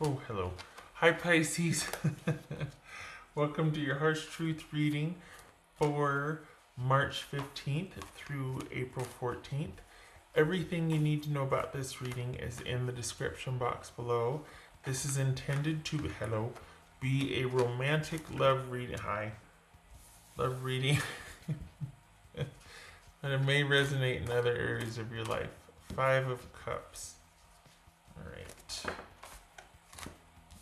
Oh, hello. Hi, Pisces. Welcome to your Harsh Truth reading for March 15th through April 14th. Everything you need to know about this reading is in the description box below. This is intended to, be a romantic love reading. Love reading. And it may resonate in other areas of your life. 5 of Cups. Alright.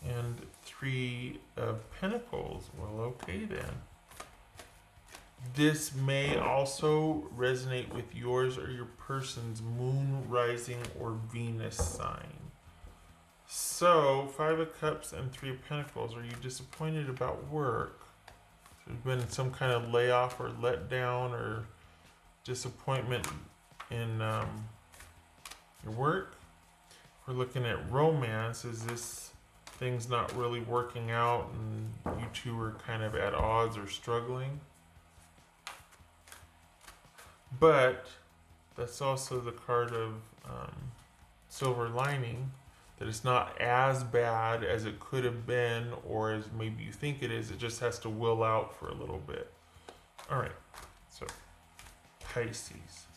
And 3 of Pentacles. Well, okay then. This may also resonate with yours or your person's moon, rising, or Venus sign. So, 5 of Cups and 3 of Pentacles. Are you disappointed about work? There's been some kind of layoff or letdown or disappointment in your work. If we're looking at romance, is this things not really working out and you two are kind of at odds or struggling? But that's also the card of silver lining, that it's not as bad as it could have been or as maybe you think it is. It just has to will out for a little bit. All right, so Pisces,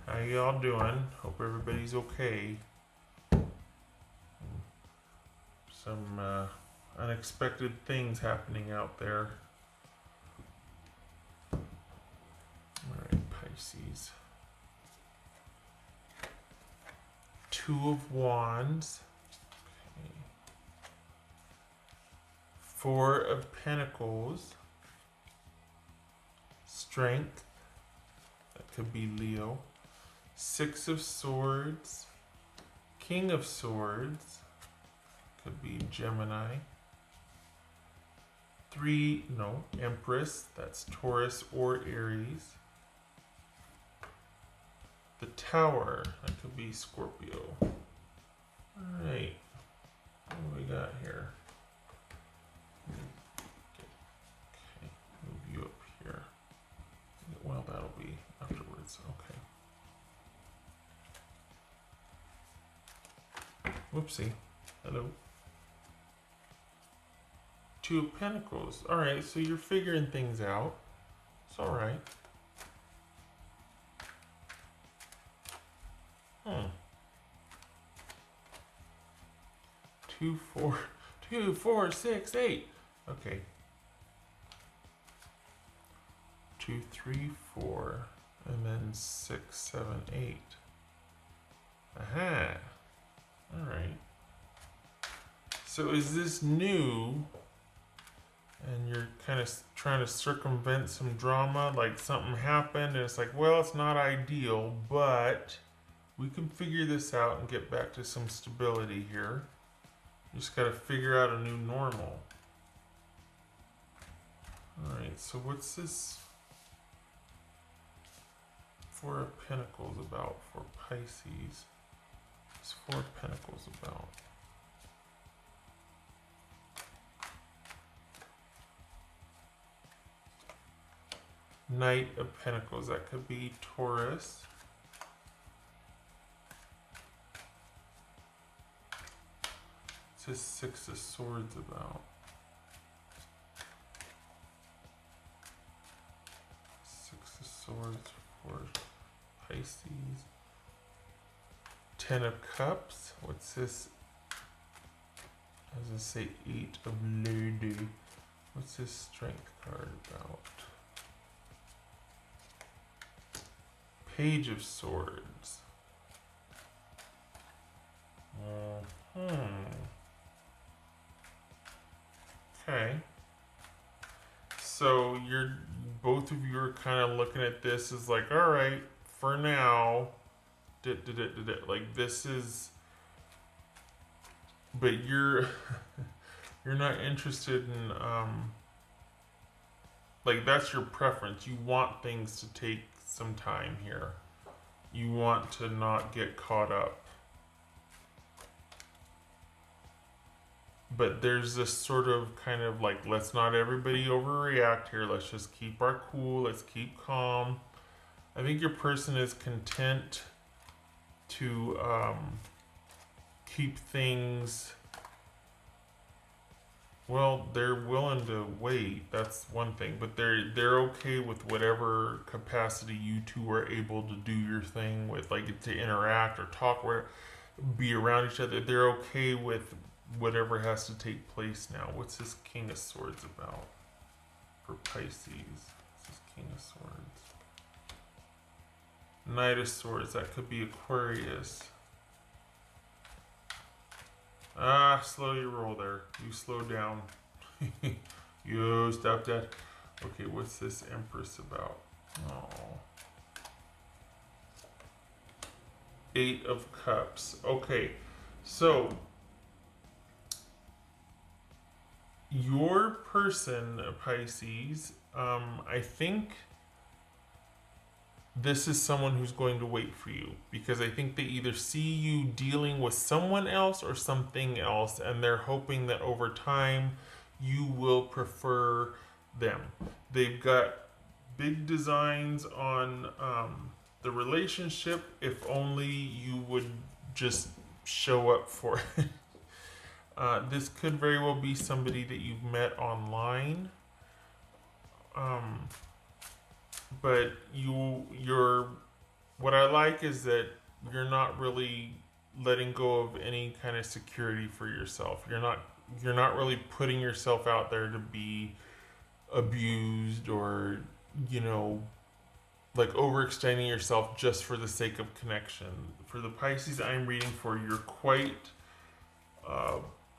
how y'all doing? Hope everybody's okay. Some unexpected things happening out there. Alright, Pisces. 2 of Wands. Okay. 4 of Pentacles. Strength. That could be Leo. 6 of Swords. King of Swords. Could be Gemini. Empress, that's Taurus or Aries. The Tower, that could be Scorpio. Alright, what do we got here? Okay, move you up here. Well, that'll be afterwards, okay. Whoopsie, hello. 2 of Pentacles. Alright, so you're figuring things out. It's alright. 2, 4, 6, 8. Okay. 2, 3, 4, and then 6, 7, 8. Aha. Alright. So is this new? And you're kind of trying to circumvent some drama, like something happened, and it's like, well, it's not ideal, but we can figure this out and get back to some stability here. You just got to figure out a new normal. Alright, so what's this 4 of Pentacles about for Pisces? What's 4 of Pentacles about? Knight of Pentacles, that could be Taurus. What's this 6 of Swords about? 6 of Swords for Pisces. 10 of Cups, what's this? I was going to say 8 of Lady. What's this Strength card about? Page of Swords. Okay. So both of you are kind of looking at this as like, all right, for now, like this is, but you're not interested in like that's your preference. You want things to take some time here. You want to not get caught up. But there's this sort of kind of like, let's not everybody overreact here. Let's just keep our cool. Let's keep calm. I think your person is content to keep things Well, they're willing to wait. That's one thing, but they're okay with whatever capacity you two are able to do your thing with, like to interact or talk or be around each other. They're okay with whatever has to take place now. What's this King of Swords about for Pisces? This is King of Swords. Knight of Swords. That could be Aquarius. Ah, slow your roll there. You slow down. You stop that. Okay, what's this Empress about? Oh. Eight of Cups. Okay, so your person, Pisces, I think this is someone who's going to wait for you, because I think they either see you dealing with someone else or something else, and they're hoping that over time you will prefer them. They've got big designs on the relationship, if only you would just show up for it. This could very well be somebody that you've met online. But you're what I like is that you're not really letting go of any kind of security for yourself. You're not really putting yourself out there to be abused or, you know, like overextending yourself just for the sake of connection. For the Pisces I'm reading for, you're quite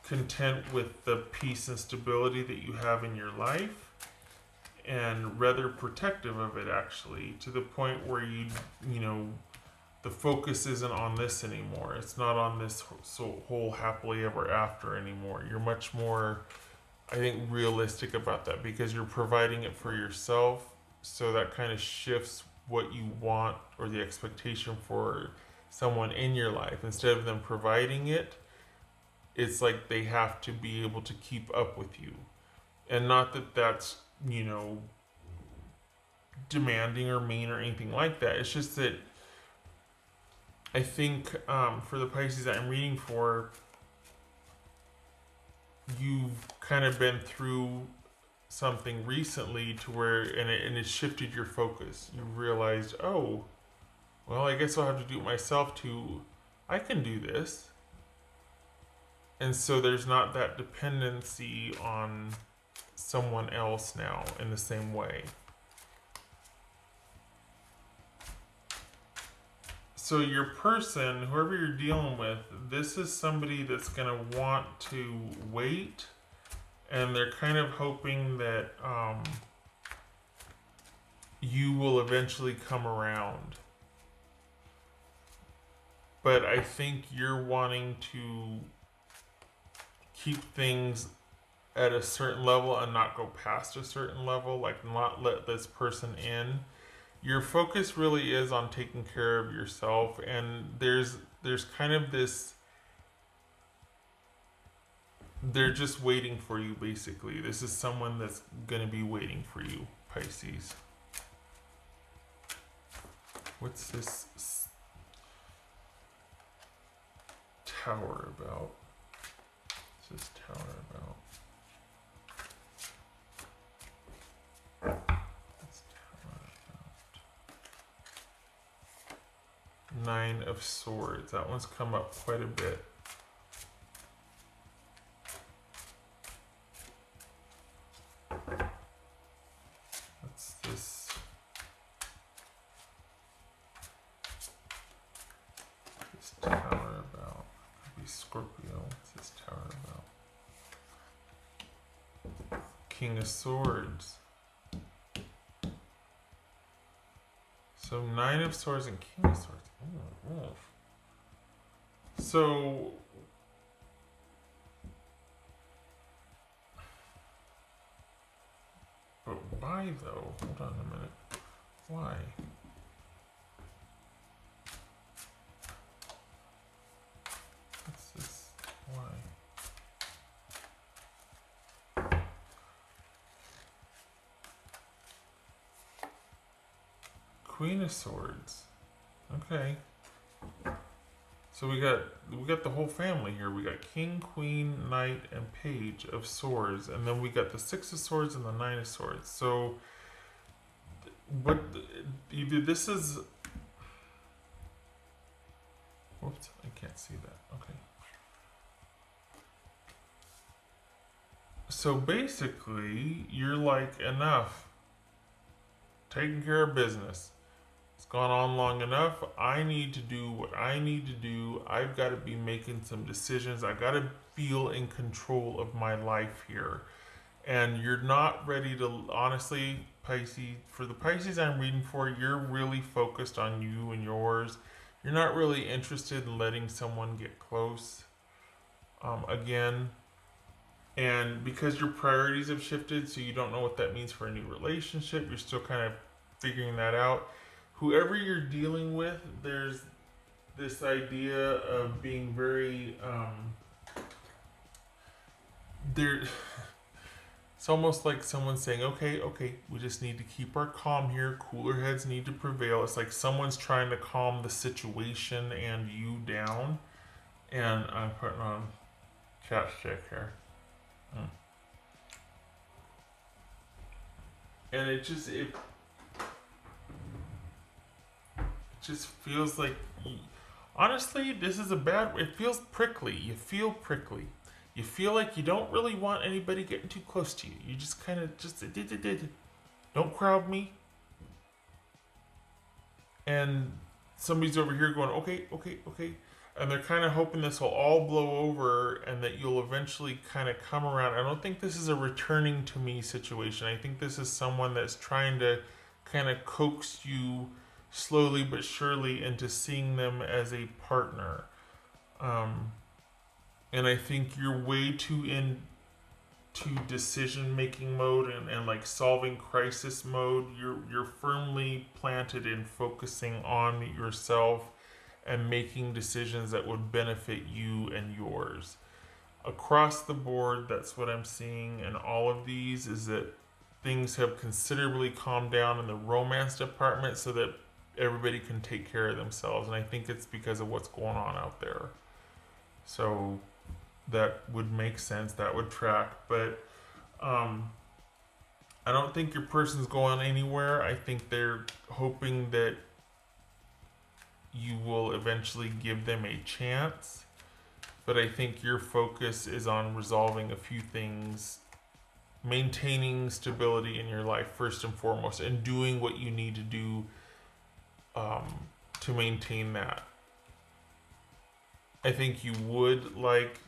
content with the peace and stability that you have in your life, and rather protective of it, actually, to the point where you know, the focus isn't on this anymore. It's not on this whole happily ever after anymore. You're much more, I think, realistic about that, because you're providing it for yourself. So that kind of shifts what you want or the expectation for someone in your life. Instead of them providing it, it's like they have to be able to keep up with you. And not that that's, you know, demanding or mean or anything like that. It's just that I think for the Pisces that I'm reading for, you've kind of been through something recently to where, and it shifted your focus. You realized, oh, well, I guess I'll have to do it myself too. I can do this. And so there's not that dependency on someone else now in the same way. So your person, whoever you're dealing with, this is somebody that's going to want to wait, and they're kind of hoping that you will eventually come around. But I think you're wanting to keep things at a certain level and not go past a certain level, like not let this person in. Your focus really is on taking care of yourself, and there's kind of this, they're just waiting for you, basically. This is someone that's going to be waiting for you, Pisces. What's this Tower about? What's this Tower about? Nine of Swords. That one's come up quite a bit. What's this? This Tower about? Could be Scorpio. What's this Tower about? King of Swords. So Nine of Swords and King of Swords. Oh. So but why though? Hold on a minute. Why? What's this? Why? Queen of Swords. Okay. So we got the whole family here. We got King, Queen, Knight, and Page of Swords, and then we got the Six of Swords and the Nine of Swords. So what either this is. Whoops, I can't see that. Okay. So basically, you're like, enough. Taking care of business. It's gone on long enough. I need to do what I need to do. I've got to be making some decisions. I got to feel in control of my life here. And you're not ready to, honestly, Pisces, for the Pisces I'm reading for, you're really focused on you and yours. You're not really interested in letting someone get close. Again, and because your priorities have shifted, so you don't know what that means for a new relationship, you're still kind of figuring that out. Whoever you're dealing with, there's this idea of being very there. It's almost like someone saying, okay, we just need to keep our calm here. Cooler heads need to prevail. It's like someone's trying to calm the situation and you down. And I'm putting on chat check here. And it just feels like, honestly, this is a bad, it feels prickly. You feel prickly. You feel like you don't really want anybody getting too close to you. You just kind of don't crowd me. And somebody's over here going, okay. And they're kind of hoping this will all blow over and that you'll eventually kind of come around. I don't think this is a returning to me situation. I think this is someone that's trying to kind of coax you slowly but surely into seeing them as a partner. And I think you're way too into decision-making mode and like solving crisis mode. You're firmly planted in focusing on yourself and making decisions that would benefit you and yours. Across the board, that's what I'm seeing in all of these, is that things have considerably calmed down in the romance department so that everybody can take care of themselves. And I think it's because of what's going on out there. So that would make sense, that would track. But I don't think your person's going anywhere. I think they're hoping that you will eventually give them a chance, but I think your focus is on resolving a few things, maintaining stability in your life first and foremost, and doing what you need to do to maintain that. I think you would like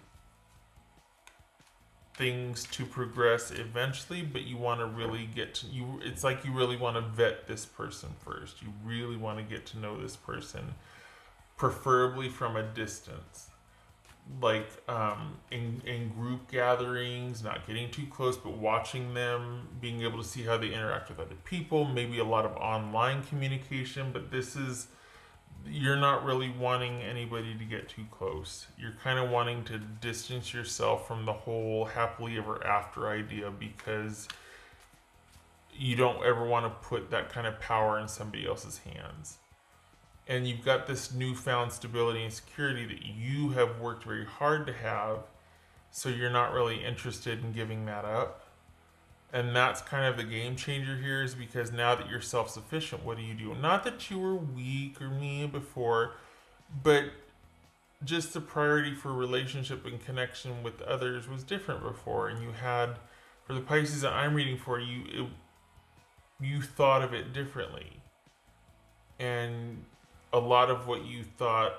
things to progress eventually, but you want to really get to you. It's like you really want to vet this person first. You really want to get to know this person, preferably from a distance, like in group gatherings, not getting too close, but watching them, being able to see how they interact with other people. Maybe a lot of online communication, but you're not really wanting anybody to get too close. You're kind of wanting to distance yourself from the whole happily ever after idea, because you don't ever want to put that kind of power in somebody else's hands. And you've got this newfound stability and security that you have worked very hard to have, so you're not really interested in giving that up. And that's kind of the game changer here, is because now that you're self-sufficient, what do you do? Not that you were weak or mean before, but just the priority for relationship and connection with others was different before. And you had, for the Pisces that I'm reading for, you thought of it differently. And a lot of what you thought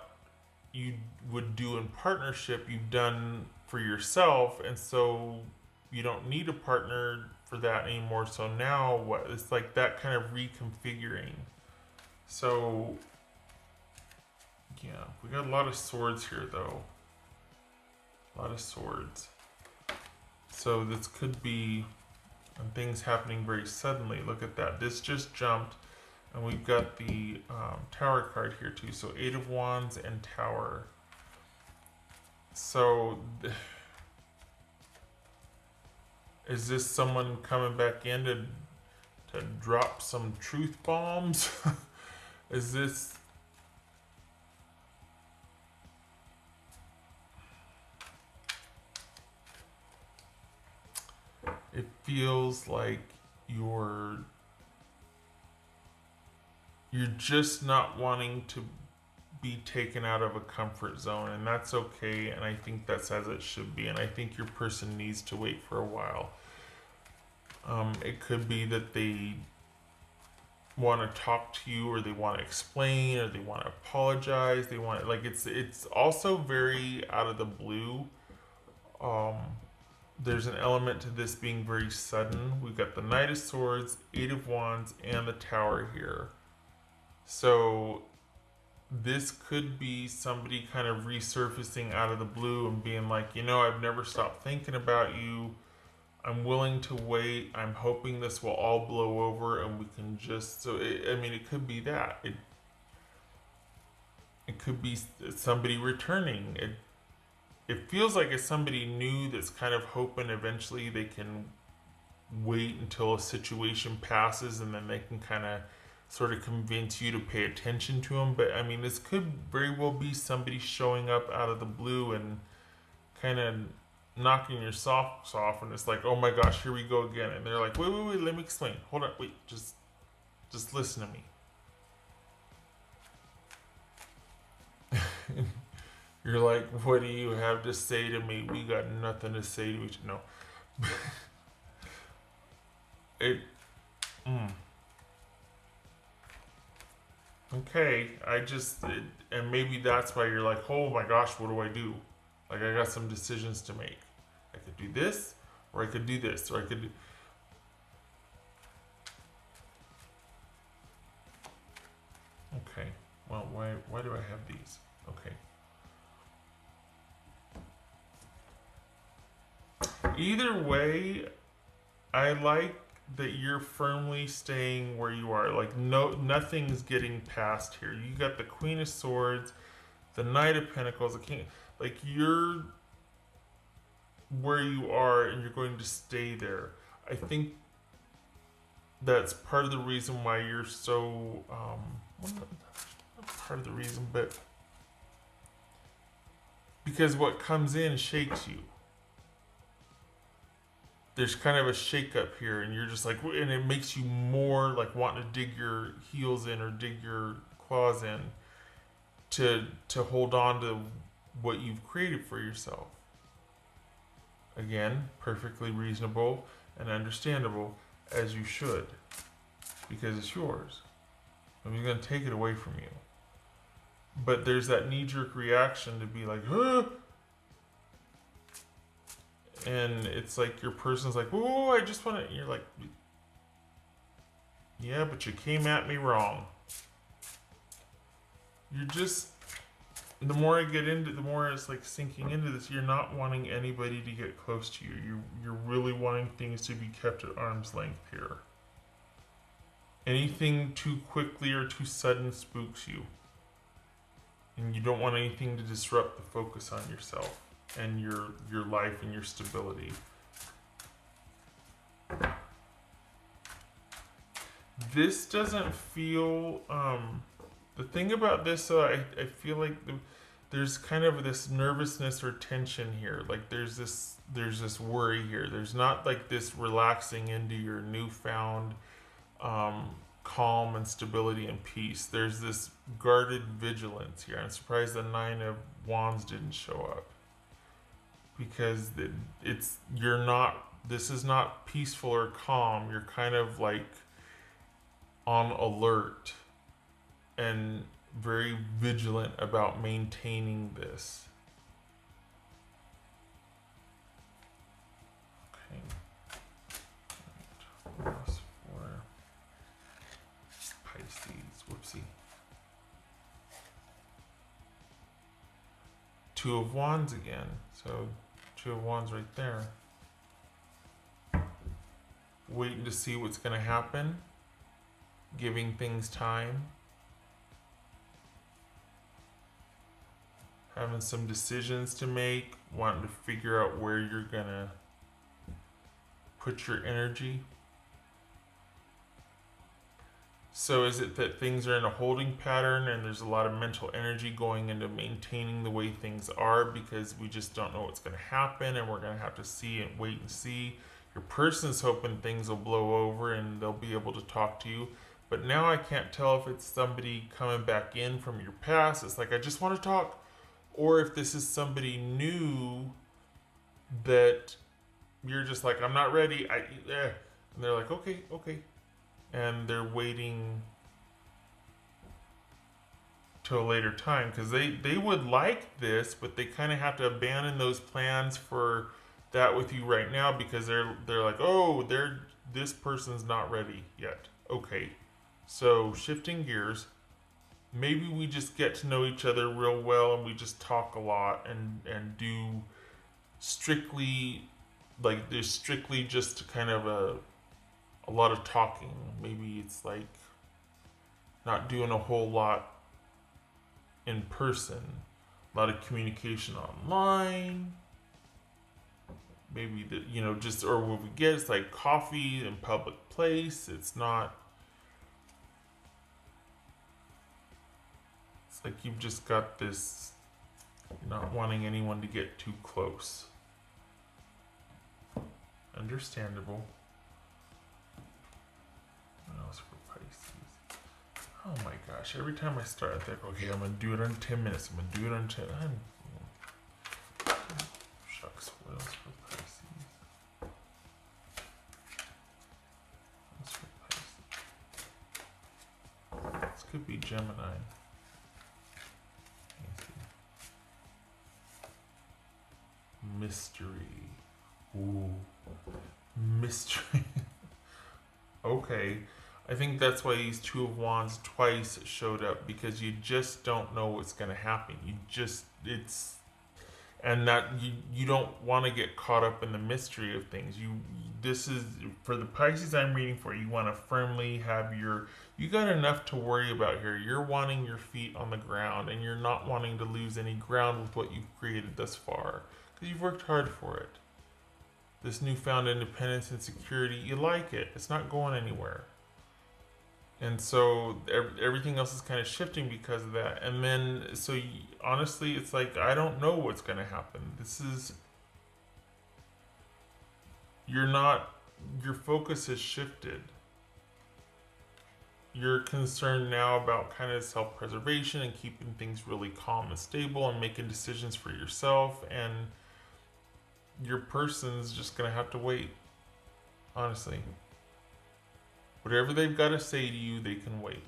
you would do in partnership, you've done for yourself. And so you don't need a partner for that anymore. So now what? It's like that kind of reconfiguring. So yeah, we got a lot of swords here though. A lot of swords. So this could be things happening very suddenly. Look at that. This just jumped. And we've got the Tower card here too. So 8 of Wands and Tower. So is this someone coming back in to drop some truth bombs? Is this... feels like you're just not wanting to be taken out of a comfort zone, and that's okay, and I think that's as it should be, and I think your person needs to wait for a while. It could be that they want to talk to you, or they want to explain, or they want to apologize. They want, like, it's also very out of the blue. There's an element to this being very sudden. We've got the Knight of Swords, Eight of Wands, and the Tower here. So this could be somebody kind of resurfacing out of the blue and being like, I've never stopped thinking about you. I'm willing to wait. I'm hoping this will all blow over and we can just. So, it could be that. It could be somebody returning. It feels like it's somebody new that's kind of hoping eventually they can wait until a situation passes and then they can kind of sort of convince you to pay attention to them. But this could very well be somebody showing up out of the blue and kind of knocking your socks off, and it's like, oh my gosh, here we go again. And they're like, wait, let me explain. Hold on, wait, just listen to me. You're like, what do you have to say to me? We got nothing to say to each other. No. Okay, and maybe that's why you're like, oh my gosh, what do I do? Like, I got some decisions to make. I could do this, or I could do this, or I could do... Okay, well, why do I have these? Okay. Either way, I like that you're firmly staying where you are. Like, nothing's getting past here. You got the Queen of Swords, the Knight of Pentacles, the King. Like, you're where you are and you're going to stay there. I think that's part of the reason why you're so well, not part of the reason, but because what comes in shakes you. There's kind of a shake up here, and you're just like, and it makes you more like wanting to dig your heels in or dig your claws in to hold on to what you've created for yourself. Again, perfectly reasonable and understandable, as you should, because it's yours. Nobody's going to take it away from you. But there's that knee-jerk reaction to be like, huh? And it's like your person's like, whoa, I just want to... You're like, yeah, but you came at me wrong. You're just... The more I get into, the more it's like sinking into this. You're not wanting anybody to get close to you. You're really wanting things to be kept at arm's length here. Anything too quickly or too sudden spooks you. And you don't want anything to disrupt the focus on yourself and your life and your stability. This doesn't feel... the thing about this, though, I feel like there's kind of this nervousness or tension here. Like there's this worry here. There's not like this relaxing into your newfound calm and stability and peace. There's this guarded vigilance here. I'm surprised the Nine of Wands didn't show up, because this is not peaceful or calm. You're kind of like on alert and very vigilant about maintaining this. Okay. Plus 4. Pisces. Whoopsie. Two of Wands again. So, Two of Wands right there. Waiting to see what's going to happen. Giving things time. Having some decisions to make, wanting to figure out where you're gonna put your energy. So is it that things are in a holding pattern and there's a lot of mental energy going into maintaining the way things are because we just don't know what's gonna happen and we're gonna have to see and wait and see? Your person's hoping things will blow over and they'll be able to talk to you. But now I can't tell if it's somebody coming back in from your past. It's like, I just want to talk. Or if this is somebody new that you're just like, I'm not ready. And they're like, okay, okay. And they're waiting till a later time because they would like this, but they kind of have to abandon those plans for that with you right now because they're like, oh, this person's not ready yet. Okay, so shifting gears, maybe we just get to know each other real well and we just talk a lot and do strictly, like, there's strictly just kind of a lot of talking. Maybe it's like not doing a whole lot in person, a lot of communication online. Maybe that, you know, just, or what we get is like coffee in public place. It's not, it's like you've just got this not wanting anyone to get too close. Understandable. What else for Pisces? Oh my gosh, every time I start, I think, okay, I'm going to do it in 10 minutes. I'm going to do it in 10. Shucks, what else for Pisces? What's for Pisces? This could be Gemini. Mystery. Ooh. Mystery. Okay. I think that's why these Two of Wands twice showed up, because you just don't know what's going to happen. And that you don't want to get caught up in the mystery of things. This is, for the Pisces I'm reading for, you want to firmly have you got enough to worry about here. You're wanting your feet on the ground, and you're not wanting to lose any ground with what you've created thus far, because you've worked hard for it. This newfound independence and security, you like it. It's not going anywhere. And so everything else is kind of shifting because of that. And then, honestly, it's like, I don't know what's going to happen. Your focus has shifted. You're concerned now about kind of self-preservation and keeping things really calm and stable and making decisions for yourself. And your person's just going to have to wait, honestly. Whatever they've got to say to you, they can wait.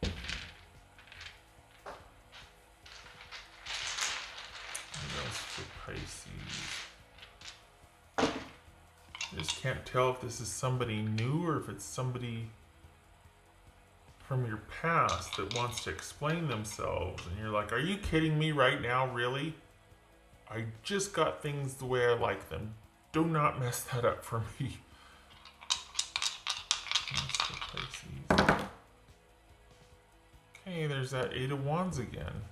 What else for Pisces? I just can't tell if this is somebody new or if it's somebody from your past that wants to explain themselves. And you're like, are you kidding me right now? Really? I just got things the way I like them. Do not mess that up for me. Okay, there's that Eight of Wands again.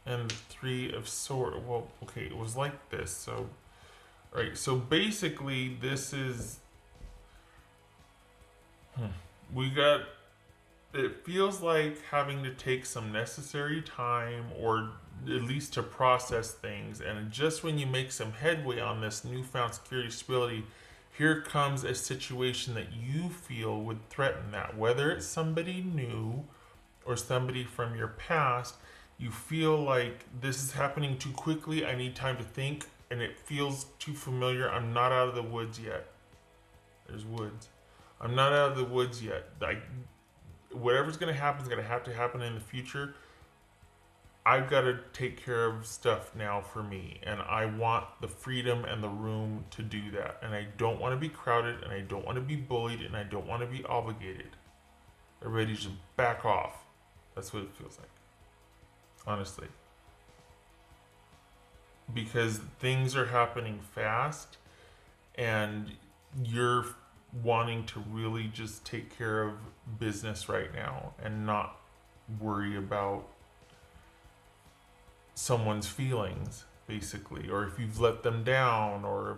And the Three of Swords. Well, okay, it was like this. So, right. So basically, this is. It feels like having to take some necessary time, or at least to process things. And just when you make some headway on this newfound security stability, here comes a situation that you feel would threaten that. Whether it's somebody new or somebody from your past, you feel like this is happening too quickly. I need time to think, and it feels too familiar. I'm not out of the woods yet. There's woods. I'm not out of the woods yet. Whatever's going to happen is going to have to happen in the future. I've got to take care of stuff now for me, and I want the freedom and the room to do that. And I don't want to be crowded, and I don't want to be bullied, and I don't want to be obligated. Everybody just back off. That's what it feels like, honestly. Because things are happening fast, and you're wanting to really just take care of business right now and not worry about someone's feelings, basically, or if you've let them down, or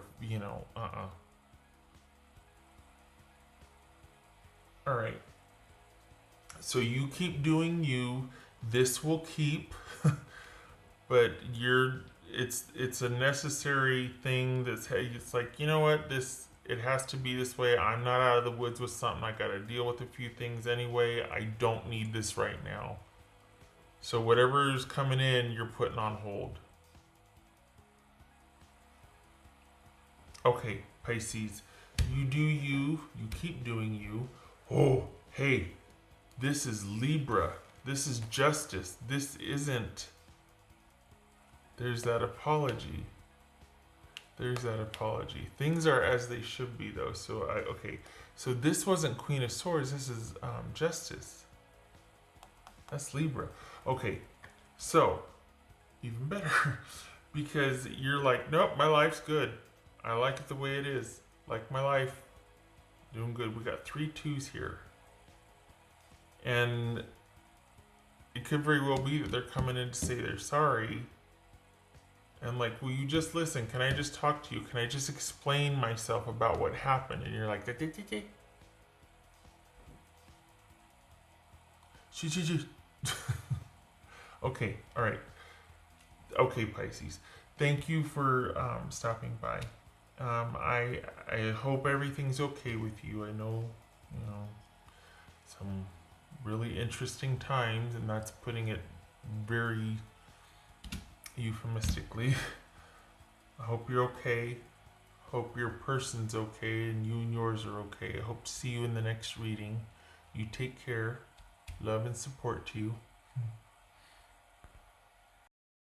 all right, so you keep doing you. This will keep but it's a necessary thing that's, hey, it's like, you know what, it has to be this way. I'm not out of the woods with something. I got to deal with a few things anyway. I don't need this right now. So whatever is coming in, you're putting on hold. Okay, Pisces, you do you keep doing you. Oh, hey, this is Libra. This is justice. This isn't. There's that apology. There's that apology. Things are as they should be, though. So, okay. So this wasn't Queen of Swords. This is Justice. That's Libra. Okay. So, even better. Because you're like, nope, my life's good. I like it the way it is. Like my life. Doing good. We got 3 2s here. And it could very well be that they're coming in to say they're sorry. And like, will you just listen? Can I just talk to you? Can I just explain myself about what happened? And you're like, okay, all right. Okay, Pisces. Thank you for stopping by. I hope everything's okay with you. I know, some really interesting times, and that's putting it very euphemistically. I hope you're okay. Hope your person's okay and you and yours are okay. I hope to see you in the next reading. You take care. Love and support to you.